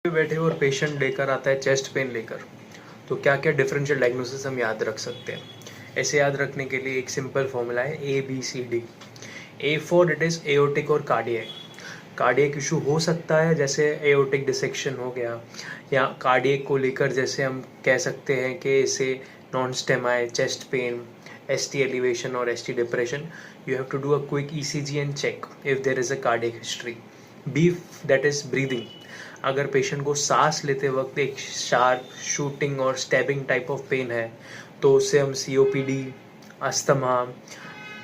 बैठे हो और पेशेंट लेकर आता है चेस्ट पेन लेकर, तो क्या क्या डिफरेंशियल डायग्नोसिस हम याद रख सकते हैं। ऐसे याद रखने के लिए एक सिंपल फॉर्मूला है ABCD। A for it is aortic और कार्डियक। कार्डियक इशू हो सकता है जैसे एओर्टिक डिसेक्शन हो गया, या कार्डियक को लेकर जैसे हम कह सकते हैं कि इसे non STEMI chest pain, ST elevation और ST depression. You have to do a quick ECG and check if there is a cardiac history. B that is breathing. अगर पेशेंट को सांस लेते वक्त एक शार्प शूटिंग और स्टैबिंग टाइप ऑफ पेन है, तो उससे हम COPD, asthma,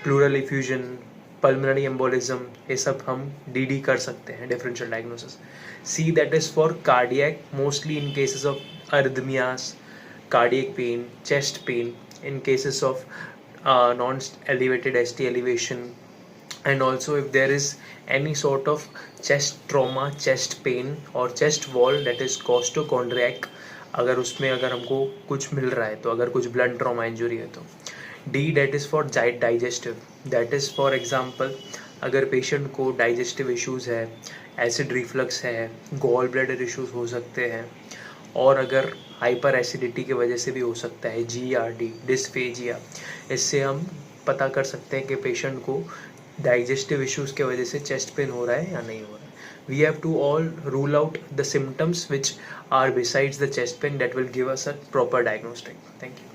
pleural effusion, pulmonary embolism, ये सब हम DD कर सकते हैं, differential diagnosis. C that is for cardiac, mostly in cases of arrhythmias, cardiac pain, chest pain, in cases of non-elevated ST elevation, and also if there is any sort of chest trauma, chest pain or chest wall that is costochondriac, अगर हमको कुछ मिल रहा है, तो अगर कुछ blood trauma injury है तो। D that is for digestive, that is for example अगर पेशेंट को डाइजेस्टिव इश्यूज़ है, एसिड रिफ्लक्स है, गॉल ब्लैडर इश्यूज़ हो सकते हैं, और अगर हाइपर एसिडिटी की वजह से भी हो सकता है GERD, डिस्फेजिया। इससे हम पता कर सकते हैं कि पेशेंट को डाइजेस्टिव इश्यूज़ की वजह से चेस्ट पेन हो रहा है या नहीं हो रहा है। We have to all rule out the symptoms which are besides the chest pain, that will give us a proper diagnostic. Thank you.